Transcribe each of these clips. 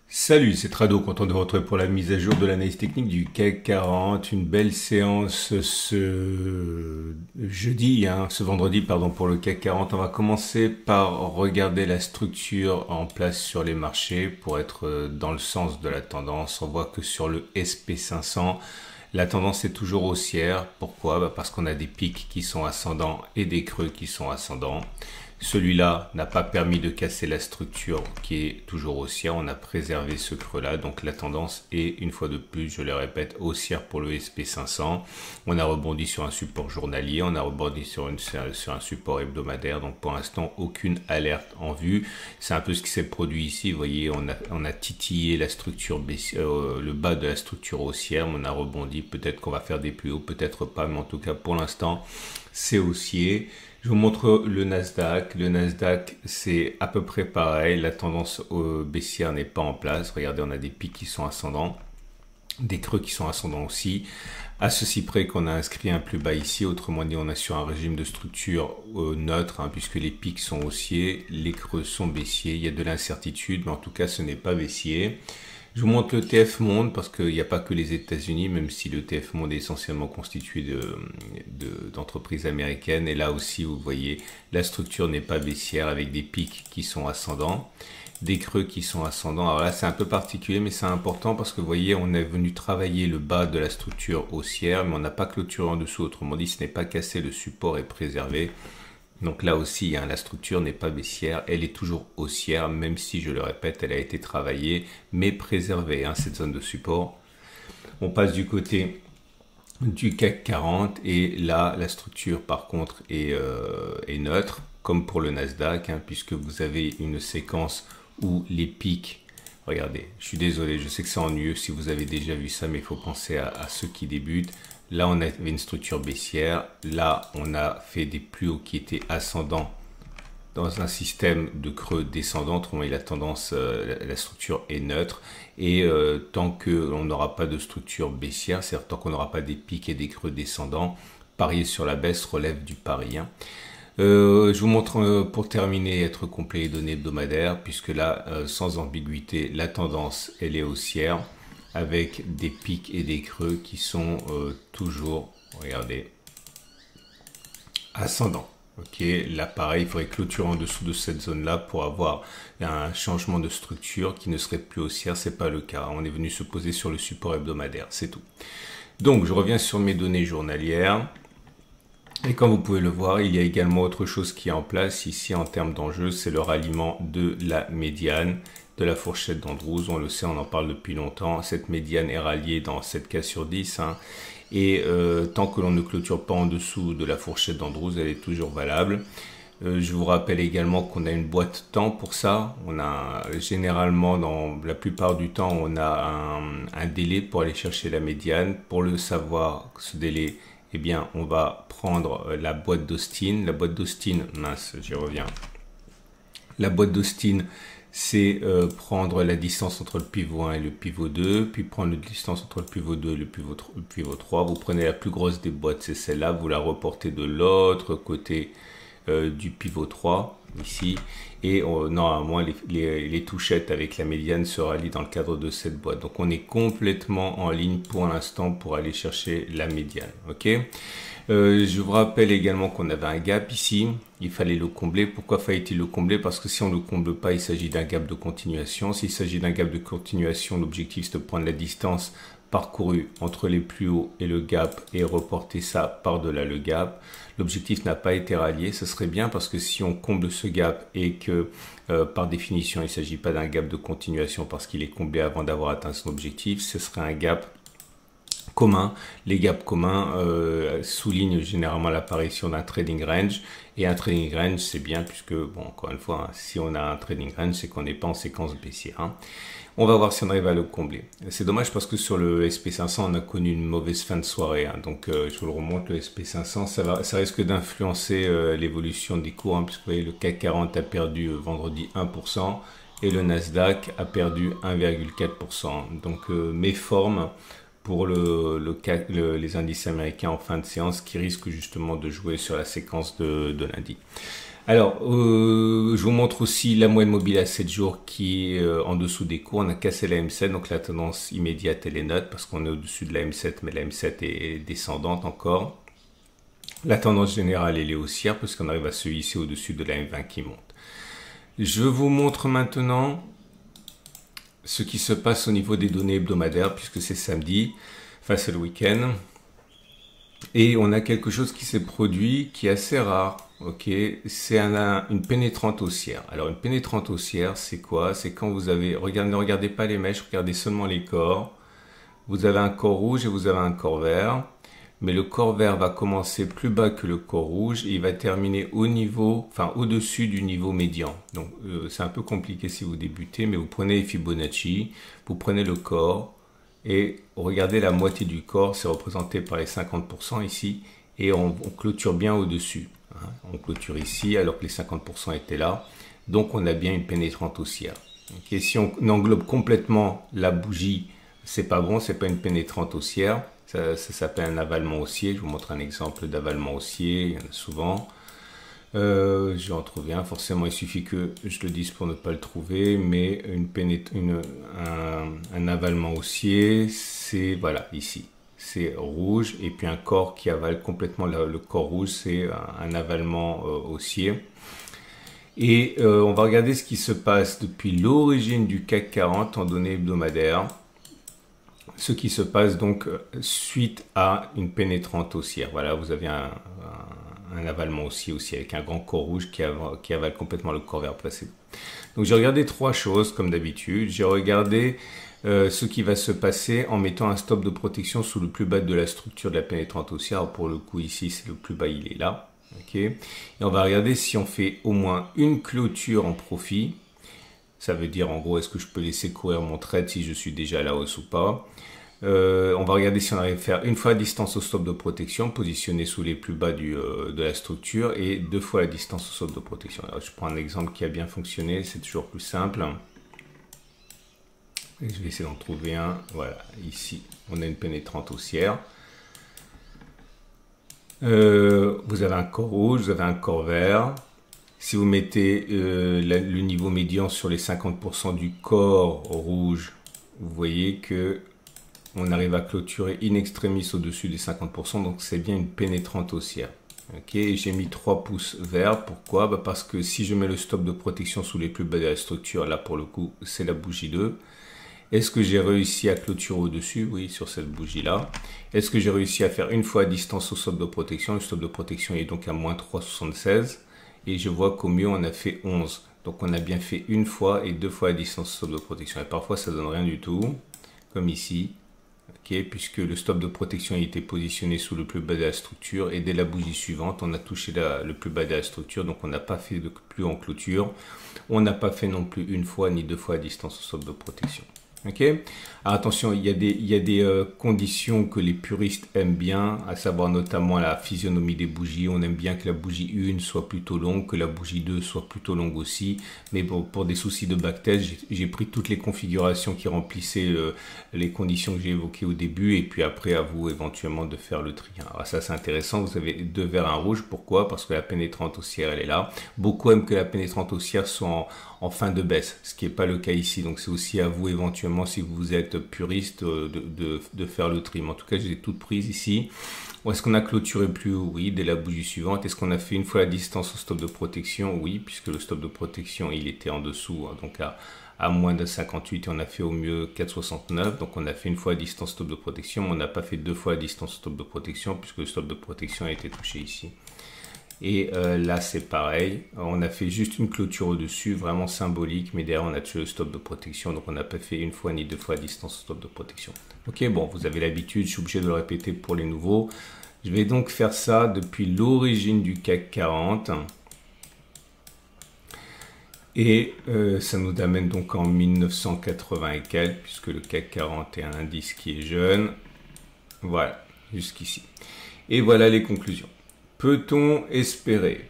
Salut, c'est Trado, content de vous retrouver pour la mise à jour de l'analyse technique du CAC 40. Une belle séance ce vendredi, pardon, pour le CAC 40. On va commencer par regarder la structure en place sur les marchés pour être dans le sens de la tendance. On voit que sur le SP500, la tendance est toujours haussière. Pourquoi? Parce qu'on a des pics qui sont ascendants et des creux qui sont ascendants. Celui-là n'a pas permis de casser la structure qui est toujours haussière. On a préservé ce creux-là. Donc la tendance est, une fois de plus, je le répète, haussière pour le SP500. On a rebondi sur un support journalier. On a rebondi sur un support hebdomadaire. Donc pour l'instant, aucune alerte en vue. C'est un peu ce qui s'est produit ici. Vous voyez, on a titillé la structure le bas de la structure haussière. On a rebondi. Peut-être qu'on va faire des plus hauts, peut-être pas. Mais en tout cas, pour l'instant, c'est haussier. Je vous montre le Nasdaq. Le Nasdaq, c'est à peu près pareil. La tendance baissière n'est pas en place. Regardez, on a des pics qui sont ascendants, des creux qui sont ascendants aussi. À ceci près qu'on a inscrit un plus bas ici. Autrement dit, on est sur un régime de structure neutre, puisque les pics sont haussiers, les creux sont baissiers. Il y a de l'incertitude, mais en tout cas, ce n'est pas baissier. Je vous montre le TF Monde parce qu'il n'y a pas que les États-Unis, même si le TF Monde est essentiellement constitué d'entreprises américaines. Et là aussi, vous voyez, la structure n'est pas baissière avec des pics qui sont ascendants, des creux qui sont ascendants. Alors là, c'est un peu particulier, mais c'est important parce que vous voyez, on est venu travailler le bas de la structure haussière, mais on n'a pas clôturé en dessous. Autrement dit, ce n'est pas cassé, le support est préservé. Donc là aussi, la structure n'est pas baissière, elle est toujours haussière, même si, je le répète, elle a été travaillée, mais préservée, cette zone de support. On passe du côté du CAC 40, et là, la structure, par contre, est neutre, comme pour le Nasdaq, puisque vous avez une séquence où les pics... Regardez, je suis désolé, je sais que c'est ennuyeux si vous avez déjà vu ça, mais il faut penser à ceux qui débutent. Là, on avait une structure baissière. Là, on a fait des plus hauts qui étaient ascendants dans un système de creux descendant. Autrement, la tendance, la structure est neutre. Et tant qu'on n'aura pas de structure baissière, c'est-à-dire tant qu'on n'aura pas des pics et des creux descendants, parier sur la baisse relève du pari. Je vous montre pour terminer, être complet, les données hebdomadaires, puisque là, sans ambiguïté, la tendance, elle est haussière, avec des pics et des creux qui sont toujours, regardez, ascendants. Ok, là pareil, il faudrait clôturer en dessous de cette zone-là pour avoir un changement de structure qui ne serait plus haussière. C'est pas le cas. On est venu se poser sur le support hebdomadaire, c'est tout. Donc, je reviens sur mes données journalières. Et comme vous pouvez le voir, il y a également autre chose qui est en place ici en termes d'enjeu, c'est le ralliement de la médiane, de la fourchette d'Andrews. On le sait, on en parle depuis longtemps. Cette médiane est ralliée dans 7 cas sur 10. Et tant que l'on ne clôture pas en dessous de la fourchette d'Andrews, elle est toujours valable. Je vous rappelle également qu'on a une boîte temps pour ça. On a généralement, dans la plupart du temps, on a un délai pour aller chercher la médiane. Pour le savoir, ce délai, eh bien, on va prendre la boîte d'Austin. La boîte d'Austin, mince, j'y reviens. La boîte d'Austin, c'est prendre la distance entre le pivot 1 et le pivot 2, puis prendre la distance entre le pivot 2 et le pivot 3. Vous prenez la plus grosse des boîtes, c'est celle-là, vous la reportez de l'autre côté du pivot 3, ici, et normalement les touchettes avec la médiane se rallient dans le cadre de cette boîte. Donc on est complètement en ligne pour l'instant pour aller chercher la médiane. Ok. Je vous rappelle également qu'on avait un gap ici, il fallait le combler. Pourquoi fallait-il le combler? Parce que si on ne le comble pas, il s'agit d'un gap de continuation. S'il s'agit d'un gap de continuation, l'objectif c'est de prendre la distance parcourue entre les plus hauts et le gap et reporter ça par-delà le gap. L'objectif n'a pas été rallié, ce serait bien parce que si on comble ce gap et que par définition il ne s'agit pas d'un gap de continuation parce qu'il est comblé avant d'avoir atteint son objectif, ce serait un gap commun. Les gaps communs soulignent généralement l'apparition d'un trading range, et un trading range c'est bien puisque, bon, encore une fois, si on a un trading range, c'est qu'on n'est pas en séquence baissière. On va voir si on arrive à le combler. C'est dommage parce que sur le SP500, on a connu une mauvaise fin de soirée. Donc, je vous le remonte, le SP500, ça risque d'influencer l'évolution des cours, puisque vous voyez, le CAC 40 a perdu vendredi 1%, et le Nasdaq a perdu 1,4%. Donc, méforme pour les indices américains en fin de séance qui risquent justement de jouer sur la séquence de lundi. Alors, je vous montre aussi la moyenne mobile à 7 jours qui est en dessous des cours. On a cassé la M7, donc la tendance immédiate elle est neutre parce qu'on est au-dessus de la M7, mais la M7 est descendante encore. La tendance générale elle est haussière parce qu'on arrive à se hisser au-dessus de la M20 qui monte. Je vous montre maintenant ce qui se passe au niveau des données hebdomadaires puisque c'est samedi, enfin c'est le week-end. Et on a quelque chose qui s'est produit qui est assez rare. Ok, c'est une pénétrante haussière. Alors une pénétrante haussière, c'est quoi? C'est quand vous avez, regardez, ne regardez pas les mèches, regardez seulement les corps. Vous avez un corps rouge et vous avez un corps vert. Mais le corps vert va commencer plus bas que le corps rouge et il va terminer au niveau, enfin au-dessus du niveau médian. Donc c'est un peu compliqué si vous débutez, mais vous prenez les Fibonacci, vous prenez le corps et regardez la moitié du corps, c'est représenté par les 50% ici et on clôture bien au-dessus. On clôture ici alors que les 50% étaient là. Donc on a bien une pénétrante haussière. Okay, si on englobe complètement la bougie, c'est pas bon, c'est pas une pénétrante haussière. Ça s'appelle un avalement haussier. Je vous montre un exemple d'avalement haussier. Il y en a souvent. Je vais en trouver un. Forcément, il suffit que je le dise pour ne pas le trouver. Mais un avalement haussier, c'est voilà ici. C'est rouge et puis un corps qui avale complètement le corps rouge, c'est un avalement haussier. Et on va regarder ce qui se passe depuis l'origine du CAC 40 en données hebdomadaires. Ce qui se passe donc suite à une pénétrante haussière. Voilà, vous avez un avalement haussier aussi avec un grand corps rouge qui avale complètement le corps vert précédent. Donc j'ai regardé trois choses comme d'habitude. J'ai regardé ce qui va se passer en mettant un stop de protection sous le plus bas de la structure de la pénétrante haussière. Alors pour le coup ici c'est le plus bas, il est là. Okay. Et on va regarder si on fait au moins une clôture en profit. Ça veut dire en gros est-ce que je peux laisser courir mon trade si je suis déjà à la hausse ou pas. On va regarder si on arrive à faire une fois la distance au stop de protection positionné sous les plus bas de la structure et deux fois la distance au stop de protection. Alors, je prends un exemple qui a bien fonctionné, c'est toujours plus simple. Et je vais essayer d'en trouver un. Voilà, ici on a une pénétrante haussière. Vous avez un corps rouge, vous avez un corps vert. Si vous mettez le niveau médian sur les 50% du corps rouge, vous voyez que on arrive à clôturer in extremis au-dessus des 50%, donc c'est bien une pénétrante haussière. Ok, j'ai mis 3 pouces verts. Pourquoi? Parce que si je mets le stop de protection sous les plus bas de la structure, là pour le coup c'est la bougie 2. Est-ce que j'ai réussi à clôturer au-dessus? Oui, sur cette bougie-là. Est-ce que j'ai réussi à faire une fois à distance au stop de protection? Le stop de protection est donc à moins 3,76. Et je vois qu'au mieux, on a fait 11. Donc, on a bien fait une fois et deux fois à distance au stop de protection. Et parfois, ça donne rien du tout, comme ici. Okay, puisque le stop de protection a été positionné sous le plus bas de la structure. Et dès la bougie suivante, on a touché le plus bas de la structure. Donc, on n'a pas fait de plus en clôture. On n'a pas fait non plus une fois ni deux fois à distance au stop de protection. Ok. Alors attention, il y a des conditions que les puristes aiment bien, à savoir notamment la physionomie des bougies. On aime bien que la bougie 1 soit plutôt longue, que la bougie 2 soit plutôt longue aussi. Mais bon, pour des soucis de backtest, j'ai pris toutes les configurations qui remplissaient les conditions que j'ai évoquées au début. Et puis après, à vous éventuellement de faire le tri. Alors ça, c'est intéressant. Vous avez deux verts, un rouge. Pourquoi? Parce que la pénétrante haussière, elle est là. Beaucoup aiment que la pénétrante haussière soit en fin de baisse, ce qui n'est pas le cas ici. Donc c'est aussi à vous éventuellement, si vous êtes puriste, de faire le tri. Mais en tout cas, j'ai toutes prises ici. Ou est-ce qu'on a clôturé plus haut? Oui, dès la bougie suivante. Est-ce qu'on a fait une fois la distance au stop de protection? Oui, puisque le stop de protection, il était en dessous, hein, donc à moins de 58 et on a fait au mieux 4,69. Donc on a fait une fois la distance stop de protection, mais on n'a pas fait deux fois la distance stop de protection puisque le stop de protection a été touché ici. Et là c'est pareil, on a fait juste une clôture au-dessus, vraiment symbolique, mais derrière on a tué le stop de protection, donc on n'a pas fait une fois ni deux fois à distance stop de protection. Ok, bon, vous avez l'habitude, je suis obligé de le répéter pour les nouveaux. Je vais donc faire ça depuis l'origine du CAC 40. Et ça nous amène donc en 1980 et quelques, puisque le CAC 40 est un indice qui est jeune. Voilà, jusqu'ici. Et voilà les conclusions. Peut-on espérer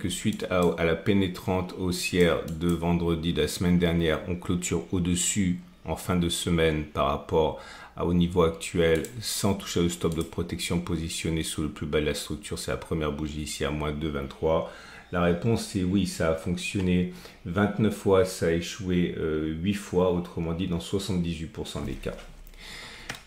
que suite à la pénétrante haussière de vendredi de la semaine dernière, on clôture au-dessus en fin de semaine par rapport au niveau actuel sans toucher le stop de protection positionné sous le plus bas de la structure? C'est la première bougie ici à moins 2,23. La réponse c'est oui, ça a fonctionné 29 fois, ça a échoué 8 fois, autrement dit dans 78% des cas.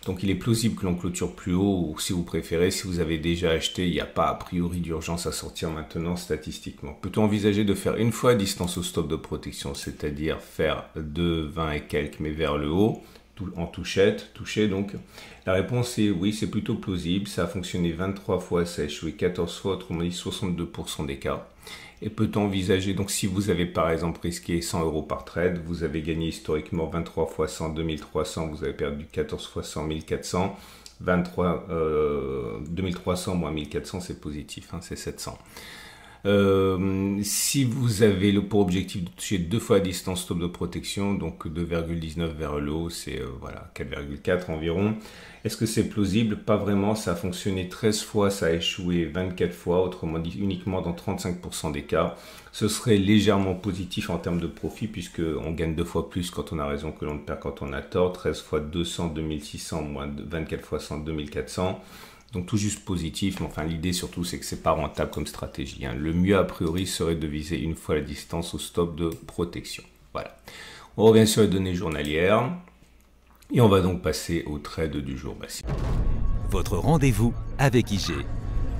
Donc il est plausible que l'on clôture plus haut, ou si vous préférez, si vous avez déjà acheté, il n'y a pas a priori d'urgence à sortir maintenant statistiquement. Peut-on envisager de faire une fois distance au stop de protection, c'est-à-dire faire 2, 20 et quelques, mais vers le haut, en touché donc? La réponse est oui, c'est plutôt plausible, ça a fonctionné 23 fois, ça a échoué 14 fois, autrement dit 62% des cas. Et peut-on envisager, donc si vous avez par exemple risqué 100 € par trade, vous avez gagné historiquement 23 fois 100, 2300, vous avez perdu 14 fois 100, 1400, 2300 moins 1400 c'est positif, hein, c'est 700. Si vous avez pour objectif de toucher 2 fois à distance stop de protection, donc 2,19 vers le haut, c'est voilà 4,4 environ. Est-ce que c'est plausible? Pas vraiment, ça a fonctionné 13 fois, ça a échoué 24 fois, autrement dit uniquement dans 35% des cas. Ce serait légèrement positif en termes de profit puisque on gagne 2 fois plus quand on a raison que l'on perd quand on a tort. 13 fois 200, 2600, moins 24 fois 100, 2400. Donc tout juste positif, mais enfin l'idée surtout c'est que c'est pas rentable comme stratégie, hein. Le mieux a priori serait de viser une fois la distance au stop de protection. Voilà. On revient sur les données journalières et on va donc passer au trade du jour. Votre rendez-vous avec IG.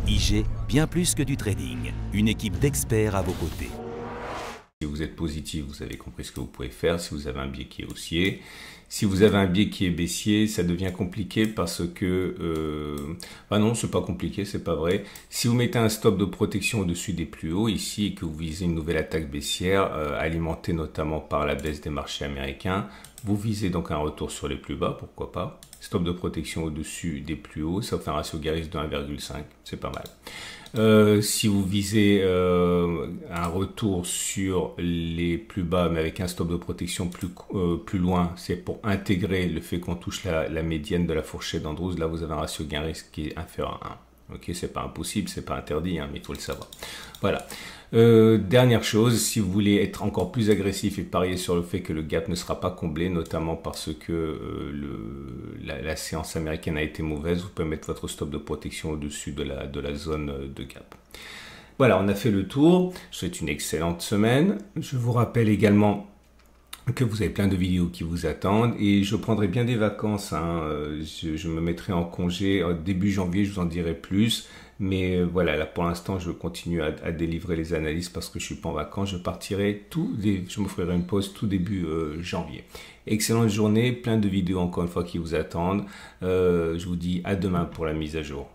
IG, bien plus que du trading, une équipe d'experts à vos côtés. Si vous êtes positif, vous avez compris ce que vous pouvez faire. Si vous avez un biais qui est haussier, si vous avez un biais qui est baissier, ça devient compliqué parce que... non, c'est pas compliqué, c'est pas vrai. Si vous mettez un stop de protection au-dessus des plus hauts ici et que vous visez une nouvelle attaque baissière, alimentée notamment par la baisse des marchés américains, vous visez donc un retour sur les plus bas, pourquoi pas. Stop de protection au-dessus des plus hauts, ça fait un ratio Gay-Risk de 1,5, c'est pas mal. Si vous visez un retour sur les plus bas mais avec un stop de protection plus loin, c'est pour intégrer le fait qu'on touche la médiane de la fourchette d'Andrews. Là vous avez un ratio gain-risque qui est inférieur à 1. Ok, c'est pas impossible, c'est pas interdit, hein, mais il faut le savoir. Voilà. Dernière chose, si vous voulez être encore plus agressif et parier sur le fait que le gap ne sera pas comblé, notamment parce que la séance américaine a été mauvaise, vous pouvez mettre votre stop de protection au-dessus de la zone de gap. Voilà, on a fait le tour. Je vous souhaite une excellente semaine. Je vous rappelle également que vous avez plein de vidéos qui vous attendent et je prendrai bien des vacances, hein. Je me mettrai en congé début janvier, je vous en dirai plus, mais voilà, là pour l'instant je continue à délivrer les analyses parce que je suis pas en vacances. Je partirai je me ferai une pause tout début janvier. Excellente journée, plein de vidéos encore une fois qui vous attendent. Je vous dis à demain pour la mise à jour.